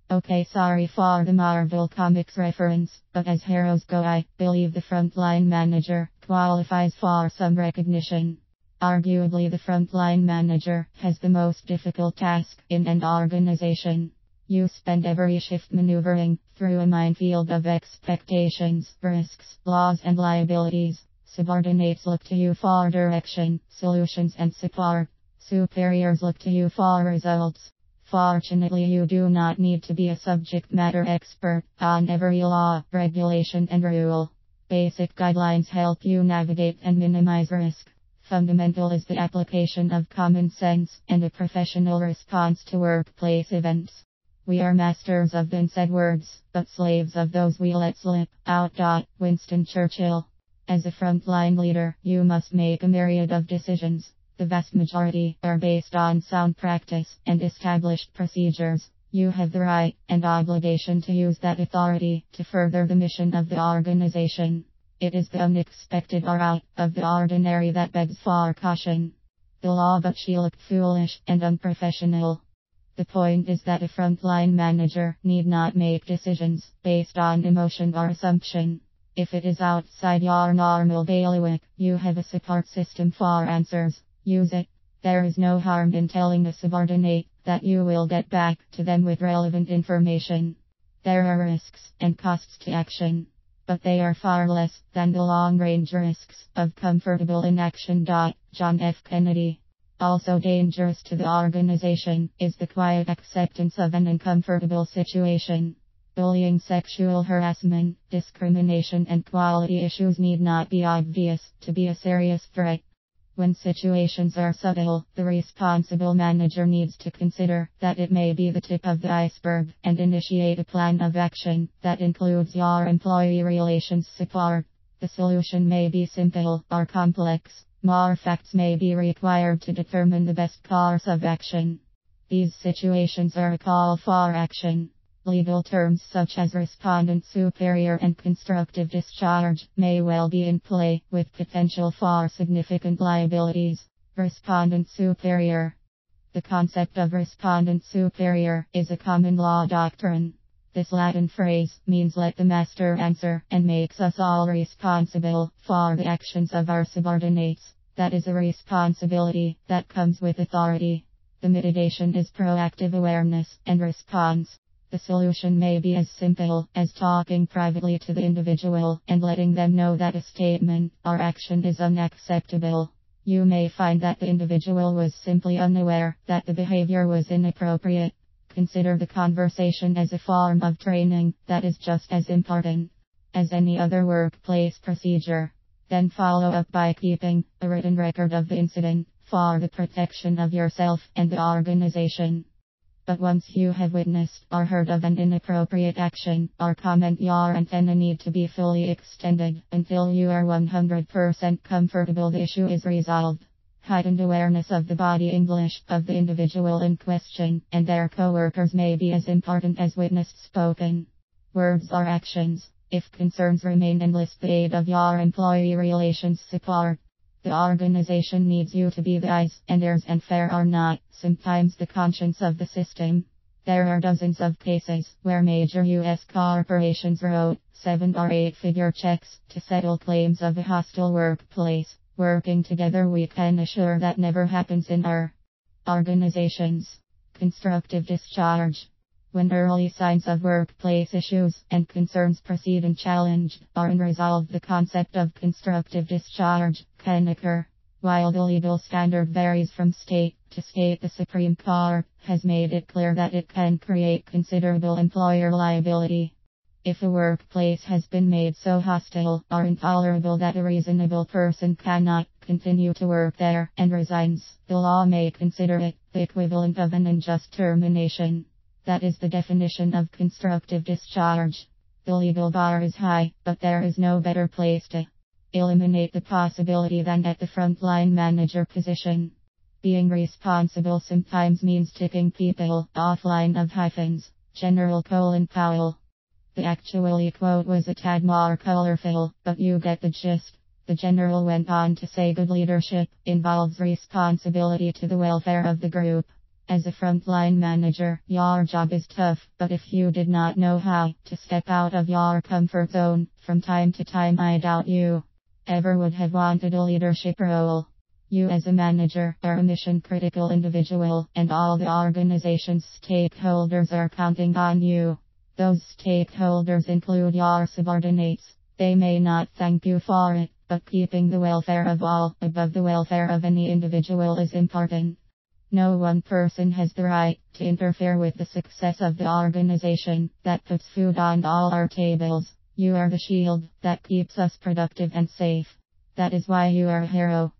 Okay, sorry for the Marvel Comics reference, but as heroes go, I believe the frontline manager qualifies for some recognition. Arguably, the frontline manager has the most difficult task in an organization. You spend every shift maneuvering through a minefield of expectations, risks, laws, and liabilities. Subordinates look to you for direction, solutions, and support. Superiors look to you for results. Fortunately, you do not need to be a subject matter expert on every law, regulation, and rule. Basic guidelines help you navigate and minimize risk. Fundamental is the application of common sense and a professional response to workplace events. We are masters of the unsaid words, but slaves of those we let slip out. Winston Churchill. As a frontline leader, you must make a myriad of decisions. The vast majority are based on sound practice and established procedures. You have the right and obligation to use that authority to further the mission of the organization. It is the unexpected or out of the ordinary that begs for caution. The law, but she looked foolish and unprofessional. The point is that a frontline manager need not make decisions based on emotion or assumption. If it is outside your normal bailiwick, you have a support system for answers. Use it. There is no harm in telling a subordinate that you will get back to them with relevant information. There are risks and costs to action, but they are far less than the long-range risks of comfortable inaction. John F. Kennedy. Also dangerous to the organization is the quiet acceptance of an uncomfortable situation. Bullying, sexual harassment, discrimination, and quality issues need not be obvious to be a serious threat. When situations are subtle, the responsible manager needs to consider that it may be the tip of the iceberg and initiate a plan of action that includes your employee relations support. The solution may be simple or complex. More facts may be required to determine the best course of action. These situations are a call for action. Legal terms such as respondent superior and constructive discharge may well be in play, with potential for significant liabilities. Respondent superior. The concept of respondent superior is a common law doctrine. This Latin phrase means let the master answer and makes us all responsible for the actions of our subordinates. That is a responsibility that comes with authority. The mitigation is proactive awareness and response. The solution may be as simple as talking privately to the individual and letting them know that a statement or action is unacceptable. You may find that the individual was simply unaware that the behavior was inappropriate. Consider the conversation as a form of training that is just as important as any other workplace procedure. Then follow up by keeping a written record of the incident for the protection of yourself and the organization. But once you have witnessed or heard of an inappropriate action or comment, your antenna need to be fully extended until you are 100% comfortable the issue is resolved. Heightened awareness of the body English of the individual in question and their co-workers may be as important as witnessed spoken words or actions. If concerns remain, enlist the aid of your employee relations support. The organization needs you to be the eyes and ears and fair or not, sometimes the conscience of the system. There are dozens of cases where major U.S. corporations wrote 7 or 8-figure checks to settle claims of a hostile workplace. Working together, we can assure that never happens in our organizations. Constructive discharge. When early signs of workplace issues and concerns proceed unchallenged or unresolved, the concept of constructive discharge can occur. While the legal standard varies from state to state, the Supreme Court has made it clear that it can create considerable employer liability. If a workplace has been made so hostile or intolerable that a reasonable person cannot continue to work there and resigns, the law may consider it the equivalent of an unjust termination. That is the definition of constructive discharge. The legal bar is high, but there is no better place to eliminate the possibility than at the frontline manager position. Being responsible sometimes means ticking people off. Line of hyphens. General Colin Powell. The actually quote was a tad more colorful, but you get the gist. The general went on to say good leadership involves responsibility to the welfare of the group. As a frontline manager, your job is tough, but if you did not know how to step out of your comfort zone, from time to time I doubt you ever would have wanted a leadership role. You as a manager are a mission critical individual, and all the organization's stakeholders are counting on you. Those stakeholders include your subordinates. They may not thank you for it, but keeping the welfare of all above the welfare of any individual is important. No one person has the right to interfere with the success of the organization that puts food on all our tables. You are the shield that keeps us productive and safe. That is why you are a hero.